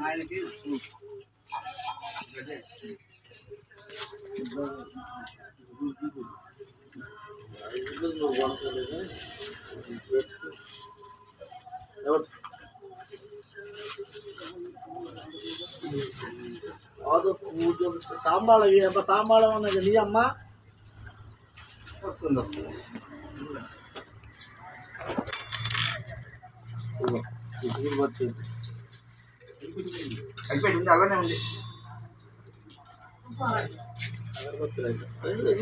ఆయనకి తాంబాళం తాంబాళం అన్నది నీ అమ్మ వస్తుంది వస్తుంది అయిపోయింది అలానే ఉంది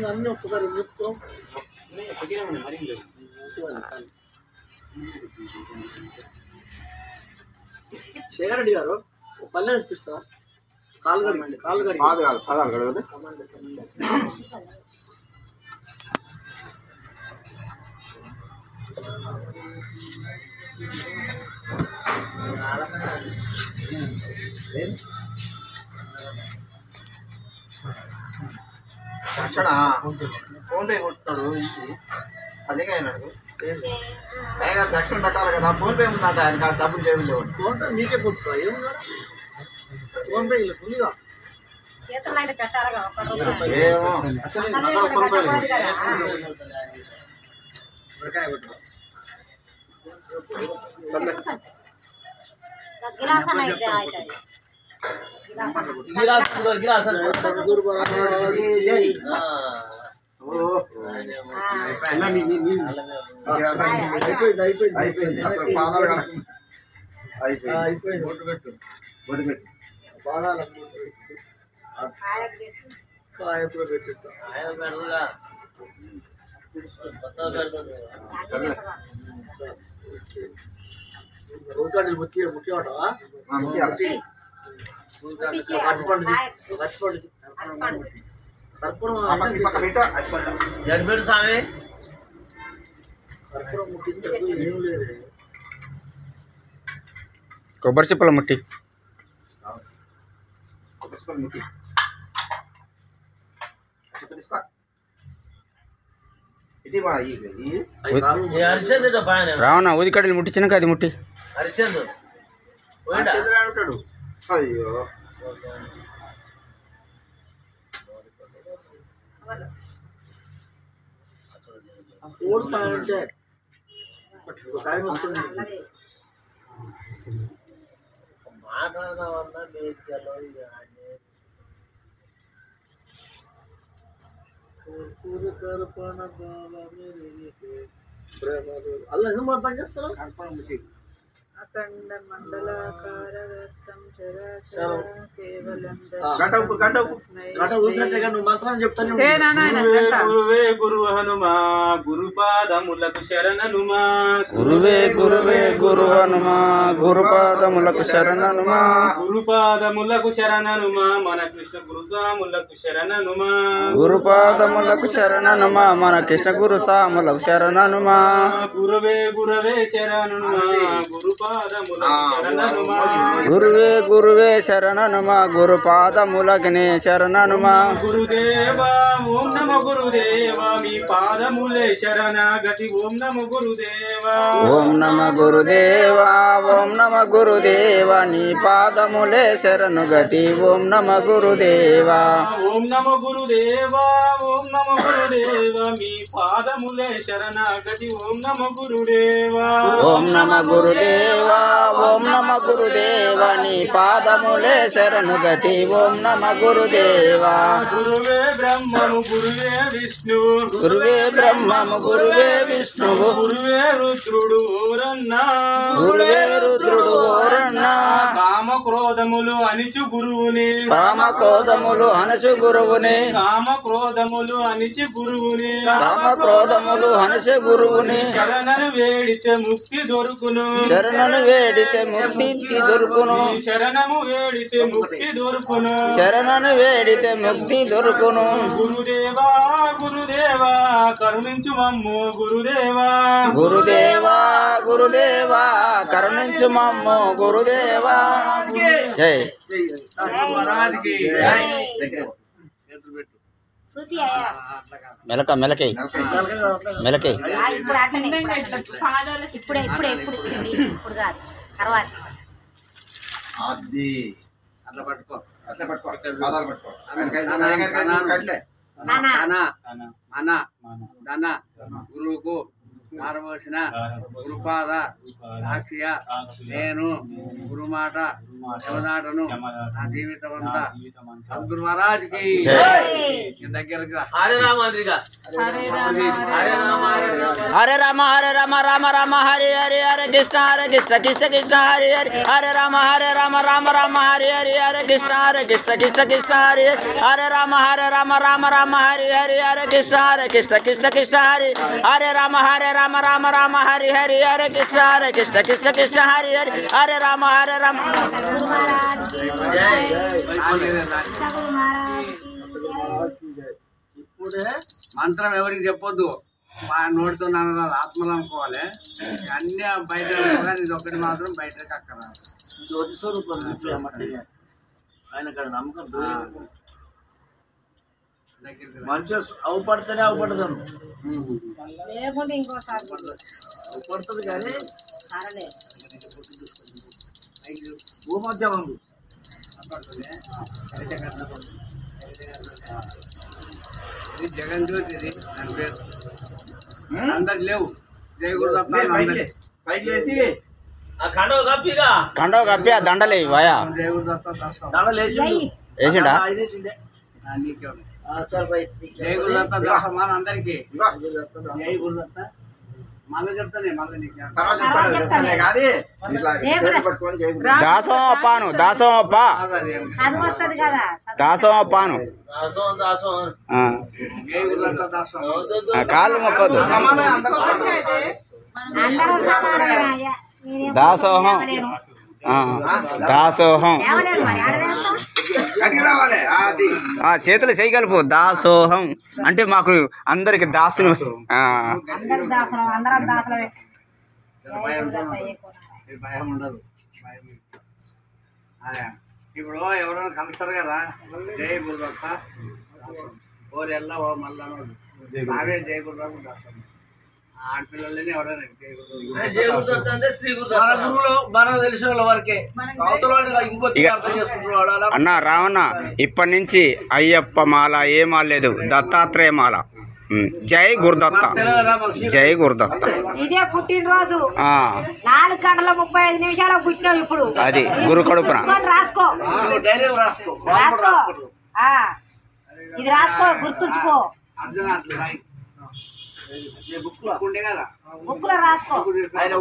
అన్నీ ఒక్కసారి చెప్తాం శేఖరెడ్డి గారు పల్లె అనిపిస్తా కాలుగడి కాలుగడి కాదు కాదు పదాలు కదా దక్షిణ ఫోన్ పే కొట్టున్నాడు అదే అయినాడు ఆయన దక్షిణ పెట్టాలి కదా ఫోన్ పే ఉందంట ఆయన డబ్బులు చేయడం లేవు ఫోన్ పే మీకే కొట్టుకో ఏమన్నా ఫోన్ పే ఉందిగా ఏమో అయిపోయింది అప్పుడు పాదాలు అయిపోయింది బొట్టు పెట్టు పాదాలు స్వామి కొబ్బరి చిప్పల ముట్టి రావణ ఊది కడ్డలు ముట్టించినాక అది ముట్టి ఉంటాడు అయ్యో స్పోర్ట్స్ అంటే టైం వస్తుంది మాట్లాడదామన్నా అలా ఎందుకు పని చేస్తారు అఖండ మండలాకారవర్తం చరాచర కేవలం నువ్వు మంత్రం చెప్తాను గురువే గురు హనుమా గురుపాదములకు శరణనుమా గురువే గురువే గురు హనుమా గురుపాదములకు శరణనుమా గురుపాదములకు శరణనుమా మన కృష్ణ గురుస్వాములకు శరణనుమా గురుపాదములకు శరణనుమా మన కృష్ణ గురు సాములకు శరణనుమా గురువే గురవే శరణనుమా గురుపాదములకు శరణనుమా గురువే గురువే శరణనుమా గురుపాదములకినే శరణనుమా గురుదేవా ఓం నమ గురుదేవా మీ పాదములే శరణాగతి ఓం నమ గురుదేవా ఓం నమ గురుదేవా ఓం నమ గురుదేవా నీ పాదములే శరణుగతి ఓం నమ గురుదేవా ఓం నమ గురుదేవా ఓం నమ గురుదేవా మీ పాదములే శరణాగతి ఓం నమ గురుదేవా ఓం నమ గురుదేవా ఓం నమ గురుదేవా నీ పాదములే శరణుగతి ఓం నమ గురుదేవా గురువే బ్రహ్మము గురువే విష్ణువు గురువే బ్రహ్మము గురువే విష్ణువు గురువే రుద్రుడు ఓరన్నా గురువే రుద్రుడు ఓరన్నా కామ క్రోధములు అణిచు గురువుని కామ క్రోధములు అనసు గురువుని కామ క్రోధములు అణిచి గురువుని కామ క్రోధములు అనసే గురువుని శరణను వేడితే ముక్తి దొరుకును శరణను వేడితే ముక్తి దొరుకును శరణము వేడితే ముక్తి దొరుకును శరణను వేడితే ముక్తి దొరుకును గురుదేవా గురుదేవా కరుణించు మమ్ము గురుదేవా గురుదేవా గురుదేవా కరుణించు మమ్ము గురుదేవా జై చూపి అయ్యా. మెలక మెలకే మెలకే ఇప్పుడు అట్లనే ఇప్పుడే ఇప్పుడే ఇప్పుడు ఇప్పుడు కాదు తర్వాత. అది అట్లా పట్టుకో. అట్లా పట్టుకో, పాదాలు పట్టుకో. కట్లే నానా మన ధన గురువుకు మారవలసిన గురుపాద సాక్షిగా నేను గురుమాట జమదాటను నా జీవితం అంతా సద్గురు మహారాజ్కి దగ్గరగా హరే రామ రామ రామ హరి హరి హరే కృష్ణ కృష్ణ కృష్ణ హరి హరి హరే రామ రామ రామ హరి హరి హరే కృష్ణ కృష్ణ కృష్ణ హరి హరే రామ రామ రామ హరి హరి హరే కృష్ణ కృష్ణ హరి హరే రామ రామ హరి హరి హరే కృష్ణ కృష్ణ హరి హరే రామ సద్గురు మహారాజ్కి సద్గురు మహారాజ్కి. ఇప్పుడే మంత్రం ఎవరికి చెప్పొద్దు, మా నోటితో నాన్న ఆత్మలు అనుకోవాలి. అన్ని బయట అనుకోవాలి, ఇది ఒకటి మాత్రం బయటకి అక్కడ జ్యోతి స్వరూపం ఆయన కదా నమ్మకం మంచిగా అవుపడితేనే అవుపడదాను లేకుంటే ఇంకోసారి అవుపడుతుంది కానీ సరలే. భూమధ్యం ఉంది. ఇది జగన్ జ్యోతి, ఇది దాని పేరు. అందరికి లేవు. జయ గురుదత్త పైకి లేసి కండవ కప్పిగా కండవ కప్పి ఆ దండలే వాయా జయ గురుదత్త దాసం దండలేసి వేసిండా నీకే ఉన్నాయి. జయ గురుదత్త దాసం మన అందరికి జయ గురుదత్త మళ్ళీ చెప్తానే మళ్ళీ నీకు తర్వాత చెప్తానే కానీ ఇట్లా చేతులు పట్టుకొని చేయకూడదు. దాసం అప్పాను దాసం అప్ప చదువు వస్తుంది కదా. దాసం అప్పాను దాసం దాసం జయ గురుదత్త దాసం కాళ్ళు మొక్కదు సమానం అందరూ అందరూ సమానమే అయ్యా. మీరేం దాసోహం లేవలేరు. దాసోహం లేవలేరు మరి ఆడదేస్తాం. గట్టిగా రావాలి. అది చేతులు చేయగలుపు దాసోహం అంటే మాకు అందరికి దాసులు అందరు దాసనం అందరం దాసలమే. ఇది భయం ఉండదు. భయం ఇప్పుడు ఎవరైనా కలుస్తారు కదా, జయ గురుదత్త దాసం ఓరు ఎల్ల ఓ మళ్ళా నావే జయ గురుదత్త దాసం. ఆడపిల్లలని ఎవరైనా జయ గురుదత్త జయ గురుదత్త అంటే శ్రీ గురుదత్త. మన గురువులు మనకు తెలిసిన వాళ్ళ వరకే, అవతల ఇంకో అర్థం చేసుకుంటున్నాడు. అలా అన్న రావణ ఇప్పటి నుంచి అయ్యప్ప మాల ఏ మాల లేదు, దత్తాత్రేయ మాల. జై గురుదత్త జై గురుదత్త. ఇదే పుట్టినరోజు ఆ 4 గంటల 35 నిమిషాలకు పుట్టినావు. ఇప్పుడు అది గురు కడుపున రాసుకో ధైర్యం రాసుకో. రాసుకో. ఇది రాసుకో, గుర్తుంచుకో. అర్జున అట్లా రాయి. బుక్ ఉండే కదా, బుక్ లో రాసుకో. బుక్ తీసుకొని ఆయన